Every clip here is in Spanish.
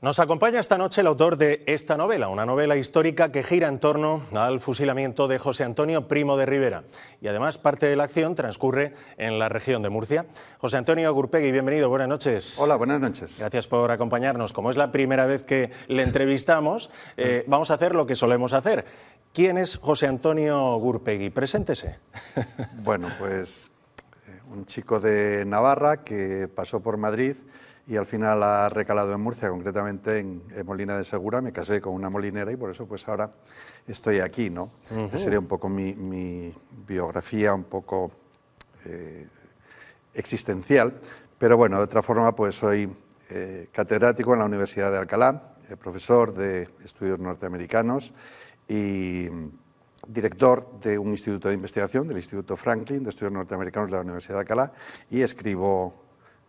Nos acompaña esta noche el autor de esta novela, una novela histórica que gira en torno al fusilamiento de José Antonio Primo de Rivera. Y además parte de la acción transcurre en la región de Murcia. José Antonio Gurpegui, bienvenido, buenas noches. Hola, buenas noches. Gracias por acompañarnos. Como es la primera vez que le entrevistamos, vamos a hacer lo que solemos hacer. ¿Quién es José Antonio Gurpegui? Preséntese. Bueno, pues un chico de Navarra que pasó por Madrid y al final ha recalado en Murcia, concretamente en Molina de Segura. Me casé con una molinera y por eso pues ahora estoy aquí, ¿no? Sería un poco mi biografía, un poco existencial, pero bueno, de otra forma pues soy catedrático en la Universidad de Alcalá, profesor de estudios norteamericanos y director de un instituto de investigación, del Instituto Franklin de Estudios Norteamericanos de la Universidad de Alcalá, y escribo,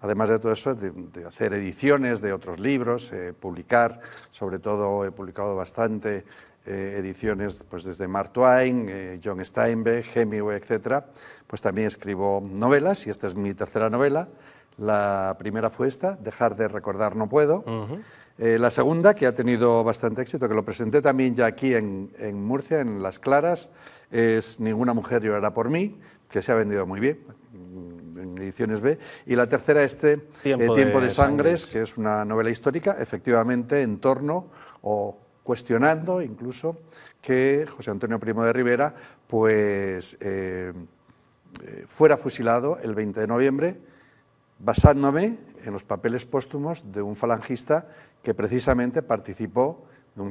además de todo eso, de hacer ediciones de otros libros, publicar, sobre todo he publicado bastante ediciones pues desde Mark Twain, John Steinbeck, Hemingway, etc. Pues también escribo novelas y esta es mi tercera novela. La primera fue esta, Dejar de recordar no puedo. La segunda, que ha tenido bastante éxito, que lo presenté también ya aquí en Murcia, en Las Claras, es Ninguna mujer llorará por mí, que se ha vendido muy bien en ediciones B. Y la tercera, Tiempo de Sangres, que es una novela histórica, efectivamente en torno o cuestionando incluso que José Antonio Primo de Rivera pues, fuera fusilado el 20 de noviembre, basándome en los papeles póstumos de un falangista que precisamente participó, de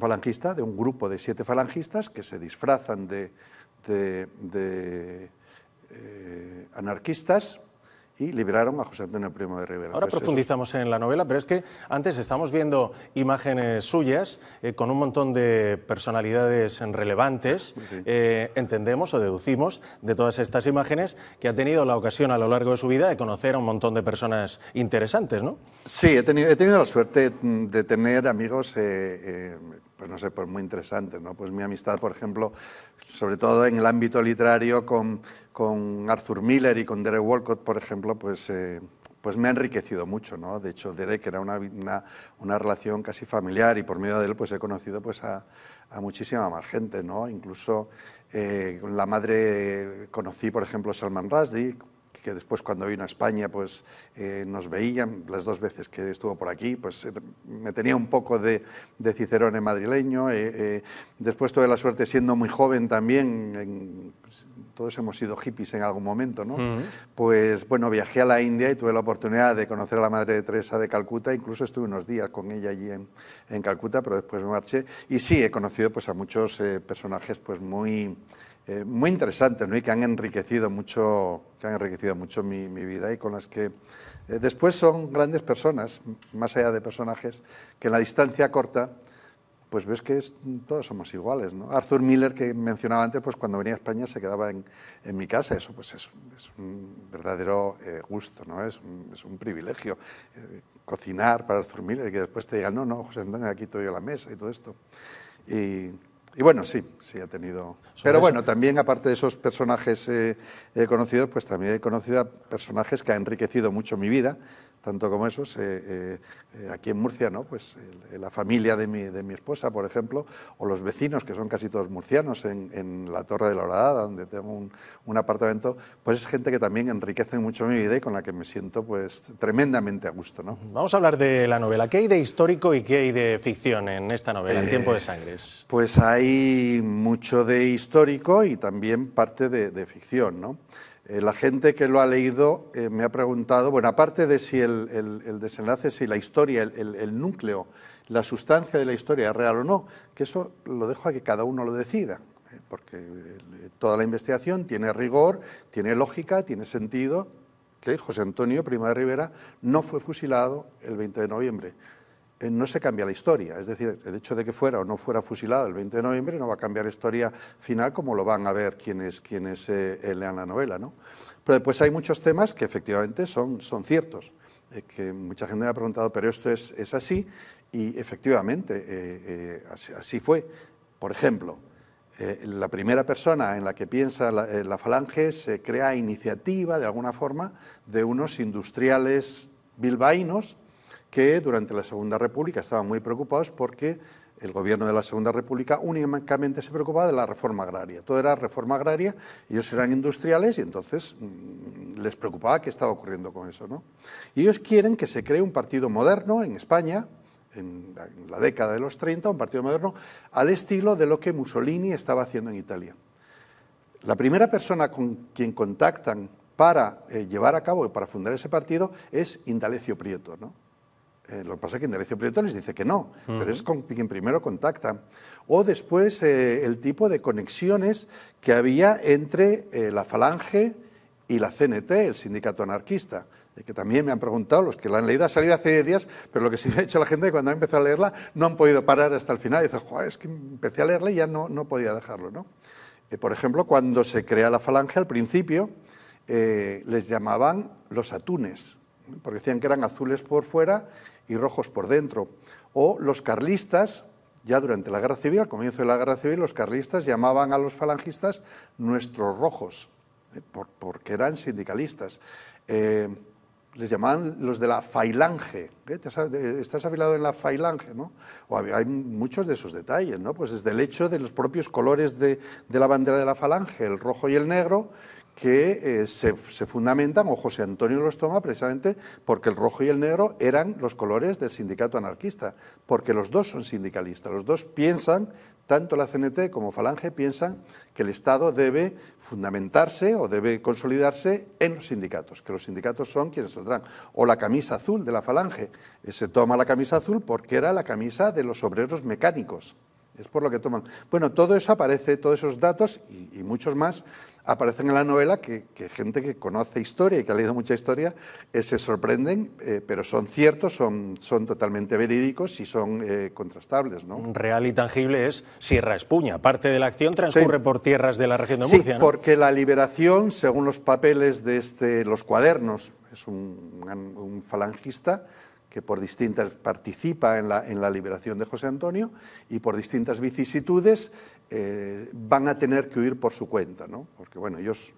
un grupo de 7 falangistas que se disfrazan de anarquistas y liberaron a José Antonio Primo de Rivera. Ahora profundizamos en la novela, pero es que antes estamos viendo imágenes suyas con un montón de personalidades relevantes. Sí. Entendemos o deducimos de todas estas imágenes que ha tenido la ocasión a lo largo de su vida de conocer a un montón de personas interesantes, ¿no? Sí, he tenido la suerte de tener amigos pues no sé, pues muy interesantes, ¿no? Pues mi amistad, por ejemplo, sobre todo en el ámbito literario con Arthur Miller y con Derek Walcott, por ejemplo, pues me ha enriquecido mucho, ¿no? De hecho, Derek era una relación casi familiar y por medio de él pues he conocido pues a muchísima más gente, ¿no? Incluso con la madre conocí, por ejemplo, Salman Rushdie, que después cuando vino a España pues nos veían, las 2 veces que estuvo por aquí, pues me tenía un poco de Cicerone madrileño. Después tuve la suerte, siendo muy joven también, todos hemos sido hippies en algún momento, ¿no? Pues bueno, viajé a la India y tuve la oportunidad de conocer a la Madre Teresa de Calcuta, incluso estuve unos días con ella allí en Calcuta, pero después me marché. Y sí, he conocido pues a muchos personajes pues muy interesantes, ¿no? Y que han enriquecido mucho mi vida y con las que después son grandes personas, más allá de personajes, que en la distancia corta pues ves que todos somos iguales, ¿no? Arthur Miller, que mencionaba antes, pues cuando venía a España se quedaba en mi casa. Eso pues es un verdadero gusto, ¿no? Es un privilegio cocinar para Arthur Miller y que después te digan, no, José Antonio, aquí estoy yo a la mesa y todo esto. Y bueno, sí ha tenido. Pero bueno, también aparte de esos personajes conocidos, pues también he conocido a personajes que han enriquecido mucho mi vida, tanto como esos. Aquí en Murcia, ¿no? Pues la familia de mi esposa, por ejemplo, o los vecinos, que son casi todos murcianos, en la Torre de la Horadada, donde tengo un apartamento, pues es gente que también enriquece mucho mi vida y con la que me siento pues tremendamente a gusto, ¿no? Vamos a hablar de la novela. ¿Qué hay de histórico y qué hay de ficción en esta novela, en Tiempo de Sangres? Pues hay mucho de histórico y también parte de ficción, ¿no? La gente que lo ha leído me ha preguntado, bueno, aparte de si el desenlace, si la historia, el núcleo, la sustancia de la historia es real o no, que eso lo dejo a que cada uno lo decida, porque toda la investigación tiene rigor, tiene lógica, tiene sentido, que José Antonio Primo de Rivera no fue fusilado el 20 de noviembre. No se cambia la historia, es decir, el hecho de que fuera o no fuera fusilado el 20 de noviembre no va a cambiar la historia final como lo van a ver quienes lean la novela, ¿no? Pero después hay muchos temas que efectivamente son ciertos, que mucha gente me ha preguntado, pero esto es así, y efectivamente así fue. Por ejemplo, la primera persona en la que piensa la Falange se crea iniciativa, de alguna forma, de unos industriales bilbaínos que durante la Segunda República estaban muy preocupados porque el gobierno de la Segunda República únicamente se preocupaba de la reforma agraria. Todo era reforma agraria, ellos eran industriales y entonces les preocupaba qué estaba ocurriendo con eso, ¿no? Y ellos quieren que se cree un partido moderno en España, en la década de los 30, un partido moderno al estilo de lo que Mussolini estaba haciendo en Italia. La primera persona con quien contactan para llevar a cabo y para fundar ese partido es Indalecio Prieto, ¿no? Lo que pasa es que Indalecio Prieto les dice que no, pero es con quien primero contactan. O después el tipo de conexiones que había entre la Falange y la CNT, el sindicato anarquista, que también me han preguntado, los que la han leído, ha salido hace 10 días, pero lo que sí me ha hecho la gente cuando ha empezado a leerla no han podido parar hasta el final. Y dice, joder, es que empecé a leerla y ya no podía dejarlo, ¿no? Por ejemplo, cuando se crea la Falange al principio, les llamaban los atunes, porque decían que eran azules por fuera y rojos por dentro. O los carlistas, ya durante la Guerra Civil, al comienzo de la Guerra Civil, los carlistas llamaban a los falangistas nuestros rojos, porque eran sindicalistas. Les llamaban los de la Failange, estás afiliado en la Failange, ¿no? O hay muchos de esos detalles, ¿no? Pues desde el hecho de los propios colores de la bandera de la Falange, el rojo y el negro, que se fundamentan, o José Antonio los toma precisamente porque el rojo y el negro eran los colores del sindicato anarquista, porque los dos son sindicalistas, los dos piensan, tanto la CNT como Falange piensan que el Estado debe fundamentarse o debe consolidarse en los sindicatos, que los sindicatos son quienes saldrán. O la camisa azul de la Falange, se toma la camisa azul porque era la camisa de los obreros mecánicos. Es por lo que toman. Bueno, todo eso aparece, todos esos datos y muchos más aparecen en la novela que gente que conoce historia y que ha leído mucha historia se sorprenden, pero son ciertos, son totalmente verídicos y son contrastables, ¿no? Real y tangible es Sierra Espuña. Parte de la acción transcurre por tierras de la región de Murcia, ¿no? Sí, porque la liberación, según los papeles de los cuadernos, es un falangista que por distintas participa en la liberación de José Antonio y por distintas vicisitudes van a tener que huir por su cuenta, ¿no? Porque bueno, ellos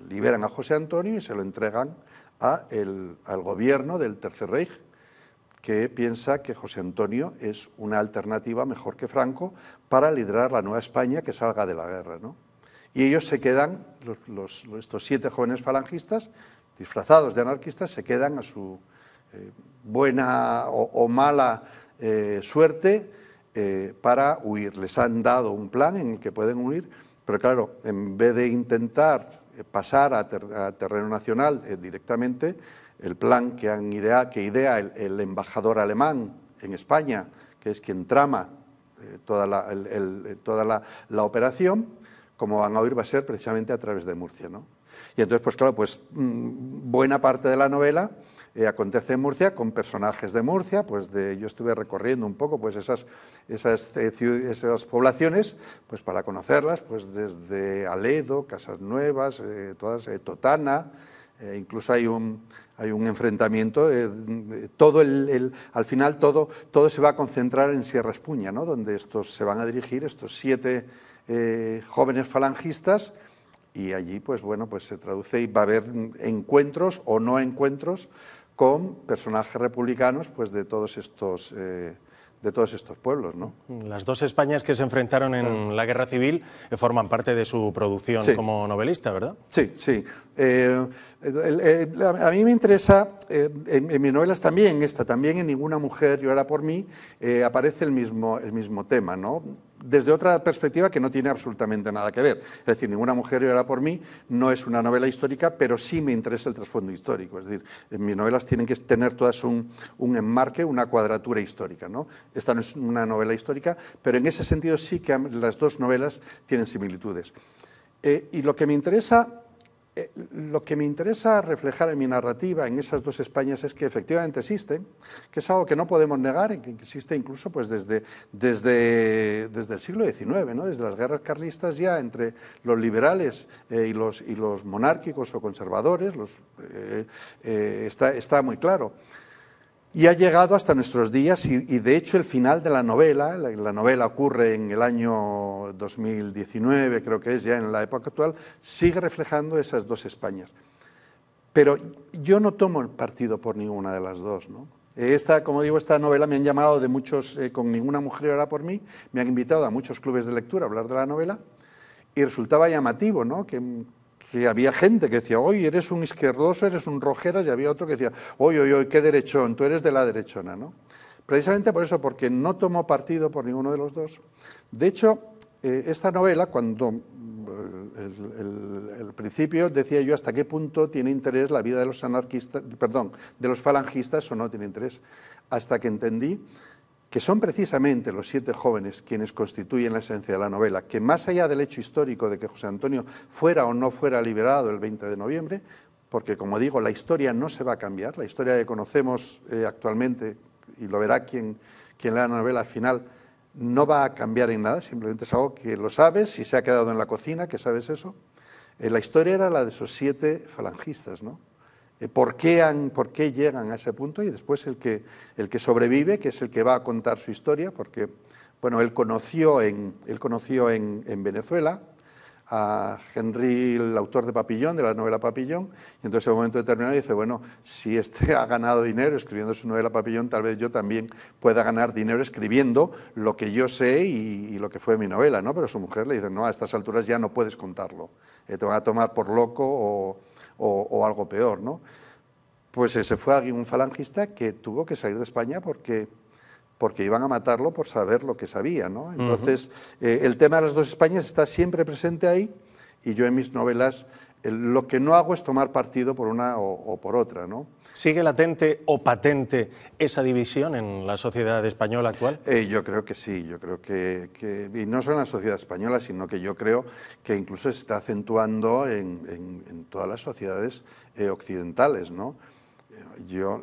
liberan a José Antonio y se lo entregan al gobierno del Tercer Reich, que piensa que José Antonio es una alternativa mejor que Franco para liderar la nueva España que salga de la guerra, ¿no? Y ellos se quedan, estos 7 jóvenes falangistas, disfrazados de anarquistas, se quedan a su buena o mala suerte para huir. Les han dado un plan en el que pueden huir, pero claro, en vez de intentar pasar a terreno nacional directamente, el plan que idea el embajador alemán en España, que es quien trama toda la operación, como van a huir va a ser precisamente a través de Murcia, ¿no? Y entonces, pues claro, pues buena parte de la novela acontece en Murcia con personajes de Murcia, pues yo estuve recorriendo un poco pues esas poblaciones, pues para conocerlas, pues desde Aledo, Casas Nuevas, todas, Totana, incluso hay un enfrentamiento, al final todo se va a concentrar en Sierra Espuña, ¿no? Donde se van a dirigir estos 7 jóvenes falangistas. Y allí, pues bueno, pues se traduce y va a haber encuentros o no encuentros con personajes republicanos, pues de todos estos pueblos, ¿no? Las 2 Españas que se enfrentaron en la Guerra Civil forman parte de su producción como novelista, ¿verdad? Sí, sí. A mí me interesa, en mis novelas también, también en Ninguna mujer llora por mí, aparece el mismo tema, ¿no? Desde otra perspectiva que no tiene absolutamente nada que ver. Es decir, Ninguna mujer llora por mí no es una novela histórica, pero sí me interesa el trasfondo histórico. Es decir, en mis novelas tienen que tener todas un enmarque, una cuadratura histórica, ¿no? Esta no es una novela histórica, pero en ese sentido sí que las 2 novelas tienen similitudes. Y lo que me interesa reflejar en mi narrativa en esas 2 Españas es que efectivamente existen, que es algo que no podemos negar, que existe incluso pues desde el siglo XIX, ¿no? Desde las guerras carlistas ya entre los liberales y los monárquicos o conservadores, está muy claro. Y ha llegado hasta nuestros días y de hecho el final de la novela ocurre en el año 2019, creo que es ya en la época actual, sigue reflejando esas 2 Españas. Pero yo no tomo partido por ninguna de las 2, ¿no? Como digo, esta novela me han llamado de muchos, con Ninguna mujer llora por mí, me han invitado a muchos clubes de lectura a hablar de la novela y resultaba llamativo, ¿no? Que había gente que decía, oye, eres un izquierdoso, eres un rojeras, y había otro que decía, oye, qué derechón, tú eres de la derechona, ¿no? Precisamente por eso, porque no tomo partido por ninguno de los dos. De hecho, esta novela, cuando el principio decía yo hasta qué punto tiene interés la vida de los anarquistas, perdón, de los falangistas o no tiene interés, hasta que entendí que son precisamente los 7 jóvenes quienes constituyen la esencia de la novela, que más allá del hecho histórico de que José Antonio fuera o no fuera liberado el 20 de noviembre, porque como digo, la historia no se va a cambiar, la historia que conocemos actualmente, y lo verá quien lea la novela al final, no va a cambiar en nada, simplemente es algo que lo sabes, si se ha quedado en la cocina, que sabes eso. La historia era la de esos 7 falangistas, ¿no? ¿Por qué llegan a ese punto? Y después el que sobrevive, que es el que va a contar su historia, porque bueno, él conoció en Venezuela a Henry, el autor de Papillón, de la novela Papillón, y entonces en un momento determinado dice, bueno, si este ha ganado dinero escribiendo su novela Papillón, tal vez yo también pueda ganar dinero escribiendo lo que yo sé y lo que fue mi novela, ¿no? Pero su mujer le dice, no, a estas alturas ya no puedes contarlo, te van a tomar por loco o algo peor, ¿no? Pues ese fue un falangista que tuvo que salir de España porque iban a matarlo por saber lo que sabía, ¿no? Entonces, el tema de las 2 Españas está siempre presente ahí y yo en mis novelas lo que no hago es tomar partido por una o por otra, ¿no? ¿Sigue latente o patente esa división en la sociedad española actual? Yo creo que sí, yo creo que y no solo en la sociedad española, sino que yo creo que incluso se está acentuando en todas las sociedades occidentales, ¿no? Yo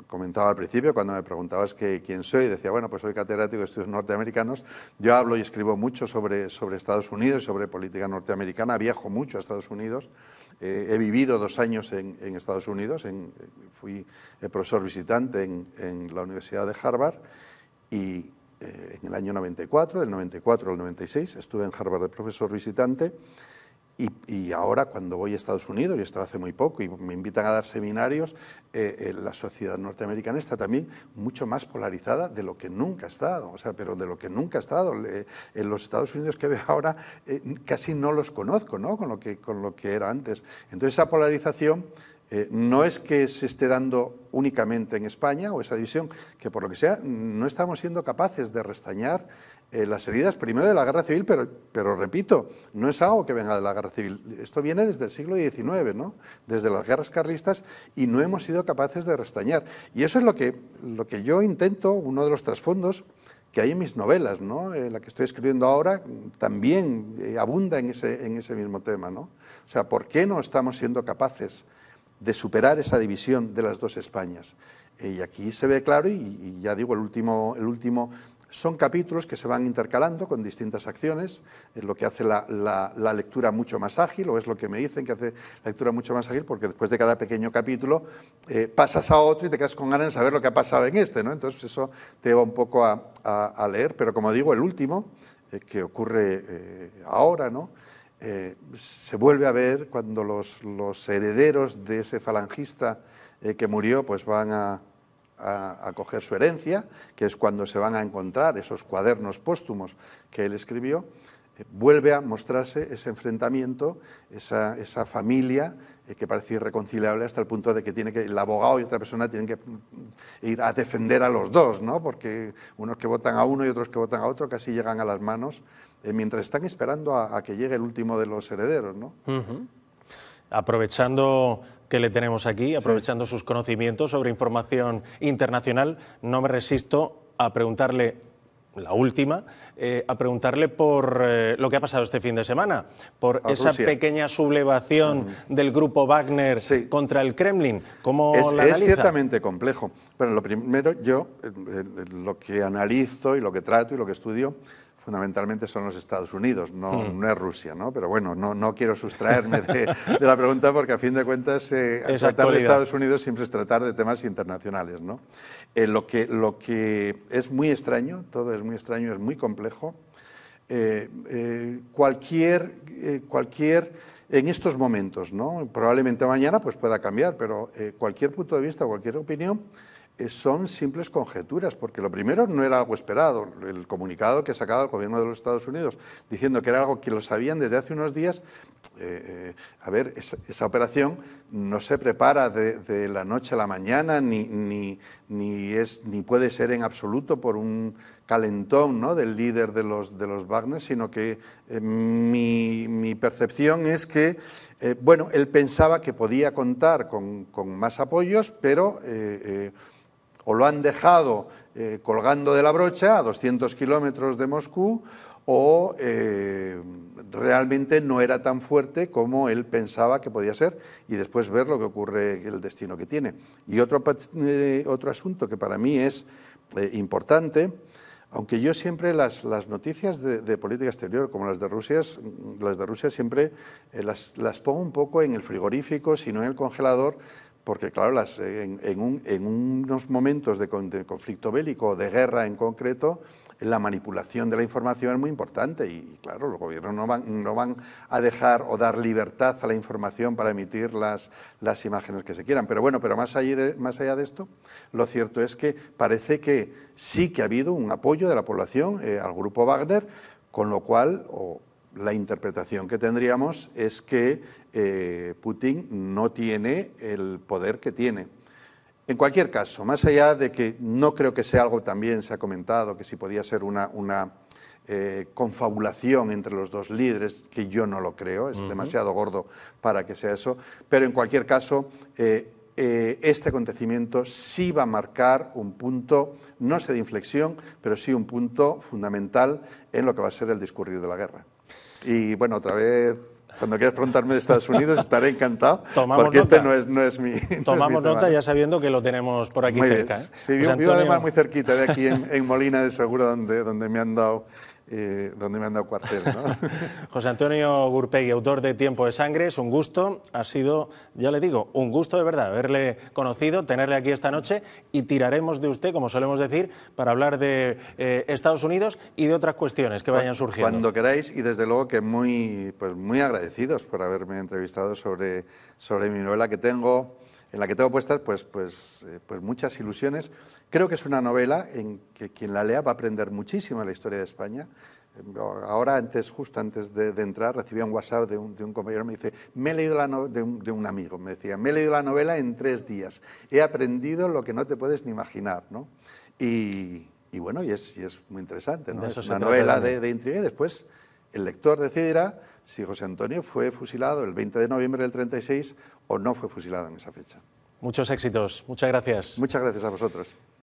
comentaba al principio, cuando me preguntabas quién soy, decía, bueno, pues soy catedrático de estudios norteamericanos, yo hablo y escribo mucho sobre Estados Unidos, sobre política norteamericana, viajo mucho a Estados Unidos, he vivido 2 años en Estados Unidos, fui profesor visitante en la Universidad de Harvard y en el año 94, del 94 al 96, estuve en Harvard de profesor visitante. Y ahora, cuando voy a Estados Unidos, y esto hace muy poco, y me invitan a dar seminarios, la sociedad norteamericana está también mucho más polarizada de lo que nunca ha estado, o sea, pero de lo que nunca ha estado. En los Estados Unidos que veo ahora casi no los conozco, ¿no? Con lo que era antes. Entonces, esa polarización no es que se esté dando únicamente en España, o esa división, que por lo que sea, no estamos siendo capaces de restañar las heridas primero de la guerra civil, pero repito, no es algo que venga de la guerra civil, esto viene desde el siglo XIX, ¿no? Desde las guerras carlistas, y no hemos sido capaces de restañar. Y eso es lo que yo intento, uno de los trasfondos que hay en mis novelas, ¿no? La que estoy escribiendo ahora también abunda en ese mismo tema, ¿no? O sea, ¿por qué no estamos siendo capaces de superar esa división de las 2 Españas? Y aquí se ve claro, y ya digo, el último son capítulos que se van intercalando con distintas acciones, es lo que hace la lectura mucho más ágil, o es lo que me dicen que hace la lectura mucho más ágil, porque después de cada pequeño capítulo pasas a otro y te quedas con ganas de saber lo que ha pasado en este, ¿no? Entonces eso te lleva un poco a leer, pero como digo, el último, que ocurre ahora, ¿no? Se vuelve a ver cuando los herederos de ese falangista que murió pues van a coger su herencia, que es cuando se van a encontrar esos cuadernos póstumos que él escribió. Vuelve a mostrarse ese enfrentamiento, esa familia que parece irreconciliable hasta el punto de que el abogado y otra persona tienen que ir a defender a los dos, ¿no? Porque unos que votan a uno y otros que votan a otro casi llegan a las manos mientras están esperando a que llegue el último de los herederos, ¿no? Aprovechando que le tenemos aquí, aprovechando sus conocimientos sobre información internacional, no me resisto a preguntarle, la última, a preguntarle por lo que ha pasado este fin de semana, por esa pequeña sublevación del grupo Wagner contra el Kremlin. ¿Cómo la analiza? Es ciertamente complejo. Pero lo primero, yo lo que analizo y lo que trato y lo que estudio fundamentalmente son los Estados Unidos, no es Rusia, ¿no? Pero bueno, no quiero sustraerme de la pregunta porque a fin de cuentas tratar de Estados Unidos siempre es tratar de temas internacionales, ¿no? Lo que es muy extraño, todo es muy extraño, es muy complejo. Cualquier en estos momentos, ¿no? Probablemente mañana pues pueda cambiar, pero cualquier punto de vista, cualquier opinión son simples conjeturas, porque lo primero no era algo esperado. El comunicado que sacaba el gobierno de los Estados Unidos diciendo que era algo que lo sabían desde hace unos días, a ver, esa operación no se prepara de la noche a la mañana, ni puede ser en absoluto por un calentón, ¿no?, del líder de los Wagner, sino que mi percepción es que, bueno, él pensaba que podía contar con más apoyos, pero o lo han dejado colgando de la brocha a 200 kilómetros de Moscú, o realmente no era tan fuerte como él pensaba que podía ser, y después ver lo que ocurre, el destino que tiene. Y otro asunto que para mí es importante, aunque yo siempre las noticias de política exterior, como las de Rusia siempre las pongo un poco en el frigorífico, sino en el congelador, porque claro, en unos momentos de conflicto bélico, de guerra en concreto, la manipulación de la información es muy importante y claro, los gobiernos no van a dejar o dar libertad a la información para emitir las imágenes que se quieran. Pero bueno, más allá de esto, lo cierto es que parece que sí que ha habido un apoyo de la población al grupo Wagner, con lo cual la interpretación que tendríamos es que Putin no tiene el poder que tiene. En cualquier caso, más allá de que no creo que sea algo, también se ha comentado, que si podía ser una confabulación entre los dos líderes, que yo no lo creo, es demasiado gordo para que sea eso, pero en cualquier caso, este acontecimiento sí va a marcar un punto, no sé de inflexión, pero sí un punto fundamental en lo que va a ser el discurrir de la guerra. Y bueno, otra vez, cuando quieras preguntarme de Estados Unidos, estaré encantado, porque este no es mi Tomamos nota, ya sabiendo que lo tenemos por aquí cerca. Sí, vivo además muy cerquita de aquí en Molina de Segura, donde me han dado cuartel, ¿no? José Antonio Gurpegui, autor de Tiempo de Sangre, es un gusto, ha sido, ya le digo, un gusto de verdad haberle conocido, tenerle aquí esta noche, y tiraremos de usted, como solemos decir, para hablar de Estados Unidos y de otras cuestiones que vayan surgiendo. Cuando queráis, y desde luego que muy agradecidos por haberme entrevistado sobre mi novela, en la que tengo puestas pues muchas ilusiones. Creo que es una novela en que quien la lea va a aprender muchísimo de la historia de España. Ahora, justo antes de entrar, recibí un WhatsApp de un compañero, me dice, me he leído de un amigo, me decía, me he leído la novela en 3 días, he aprendido lo que no te puedes ni imaginar, ¿no? Y bueno, y es muy interesante, ¿no? Es una novela de intriga, y después el lector decidirá si José Antonio fue fusilado el 20 de noviembre del 36 o no fue fusilado en esa fecha. Muchos éxitos, muchas gracias. Muchas gracias a vosotros.